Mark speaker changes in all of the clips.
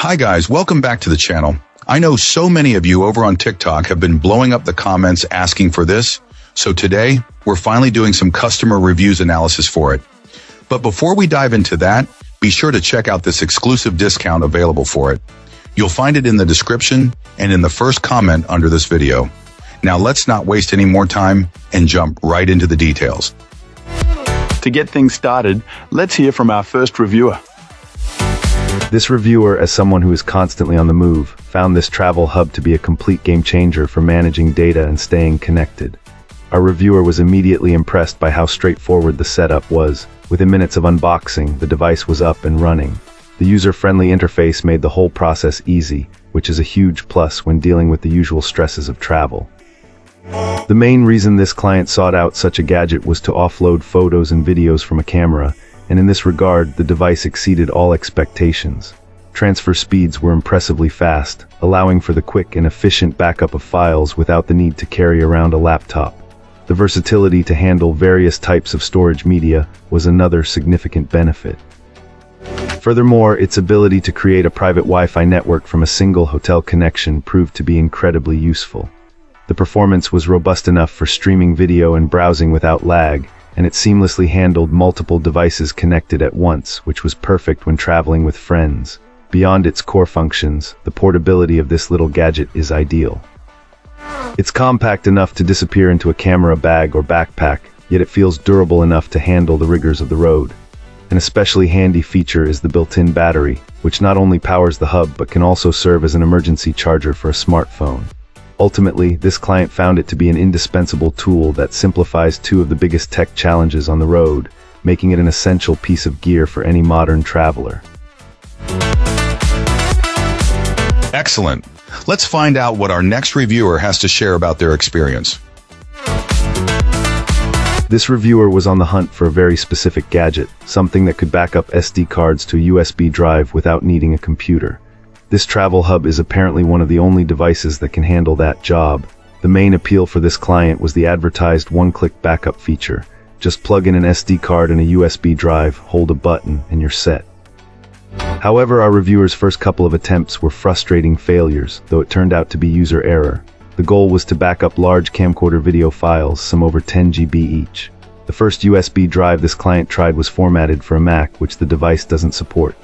Speaker 1: Hi guys, welcome back to the channel. I know so many of you over on TikTok have been blowing up the comments asking for this, so today we're finally doing some customer reviews analysis for it. But before we dive into that, be sure to check out this exclusive discount available for it. You'll find it in the description and in the first comment under this video. Now let's not waste any more time and jump right into the details.
Speaker 2: To get things started, let's hear from our first reviewer.
Speaker 3: This reviewer, as someone who is constantly on the move, found this travel hub to be a complete game changer for managing data and staying connected. Our reviewer was immediately impressed by how straightforward the setup was. Within minutes of unboxing, the device was up and running. The user-friendly interface made the whole process easy, which is a huge plus when dealing with the usual stresses of travel. The main reason this client sought out such a gadget was to offload photos and videos from a camera, and in this regard, the device exceeded all expectations. Transfer speeds were impressively fast, allowing for the quick and efficient backup of files without the need to carry around a laptop. The versatility to handle various types of storage media was another significant benefit. Furthermore, its ability to create a private Wi-Fi network from a single hotel connection proved to be incredibly useful. The performance was robust enough for streaming video and browsing without lag, and it seamlessly handled multiple devices connected at once, which was perfect when traveling with friends. Beyond its core functions, the portability of this little gadget is ideal. It's compact enough to disappear into a camera bag or backpack, yet it feels durable enough to handle the rigors of the road. An especially handy feature is the built-in battery, which not only powers the hub but can also serve as an emergency charger for a smartphone. Ultimately, this client found it to be an indispensable tool that simplifies two of the biggest tech challenges on the road, making it an essential piece of gear for any modern traveler.
Speaker 1: Excellent. Let's find out what our next reviewer has to share about their experience.
Speaker 3: This reviewer was on the hunt for a very specific gadget, something that could back up SD cards to a USB drive without needing a computer. This travel hub is apparently one of the only devices that can handle that job. The main appeal for this client was the advertised one-click backup feature. Just plug in an SD card and a USB drive, hold a button, and you're set. However, our reviewer's first couple of attempts were frustrating failures, though it turned out to be user error. The goal was to back up large camcorder video files, some over 10 GB each. The first USB drive this client tried was formatted for a Mac, which the device doesn't support.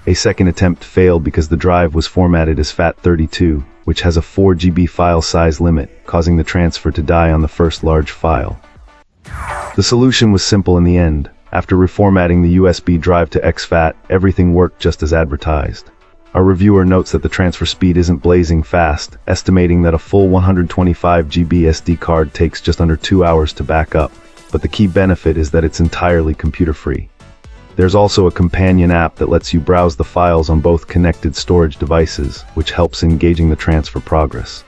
Speaker 3: A second attempt failed because the drive was formatted as FAT32, which has a 4 GB file size limit, causing the transfer to die on the first large file. The solution was simple in the end. After reformatting the USB drive to exFAT, everything worked just as advertised. Our reviewer notes that the transfer speed isn't blazing fast, estimating that a full 125 GB SD card takes just under 2 hours to back up, but the key benefit is that it's entirely computer-free. There's also a companion app that lets you browse the files on both connected storage devices, which helps in gauging the transfer progress.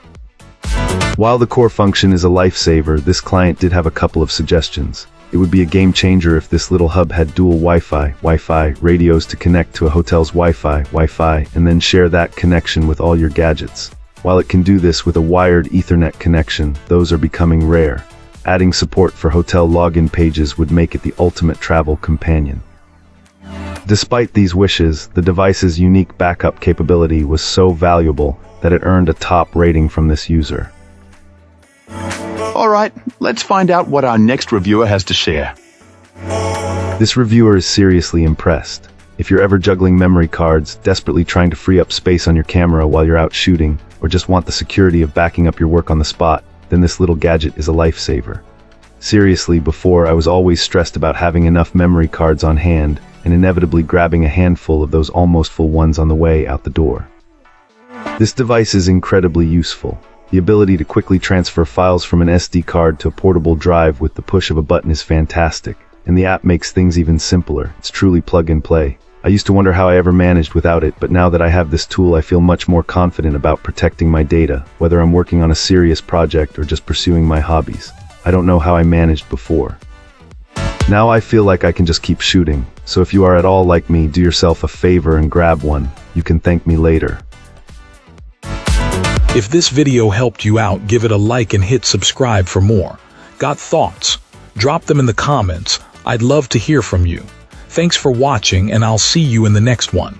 Speaker 3: While the core function is a lifesaver, this client did have a couple of suggestions. It would be a game changer if this little hub had dual Wi-Fi radios to connect to a hotel's Wi-Fi, and then share that connection with all your gadgets. While it can do this with a wired Ethernet connection, those are becoming rare. Adding support for hotel login pages would make it the ultimate travel companion. Despite these wishes, the device's unique backup capability was so valuable that it earned a top rating from this user.
Speaker 2: Alright, let's find out what our next reviewer has to share.
Speaker 3: This reviewer is seriously impressed. If you're ever juggling memory cards, desperately trying to free up space on your camera while you're out shooting, or just want the security of backing up your work on the spot, then this little gadget is a lifesaver. Seriously, before I was always stressed about having enough memory cards on hand, and inevitably grabbing a handful of those almost full ones on the way out the door. This device is incredibly useful. The ability to quickly transfer files from an SD card to a portable drive with the push of a button is fantastic, and the app makes things even simpler. It's truly plug and play. I used to wonder how I ever managed without it, but now that I have this tool, I feel much more confident about protecting my data, whether I'm working on a serious project or just pursuing my hobbies. I don't know how I managed before. Now I feel like I can just keep shooting, so if you are at all like me, do yourself a favor and grab one. You can thank me later.
Speaker 4: If this video helped you out, give it a like and hit subscribe for more. Got thoughts? Drop them in the comments. I'd love to hear from you. Thanks for watching, and I'll see you in the next one.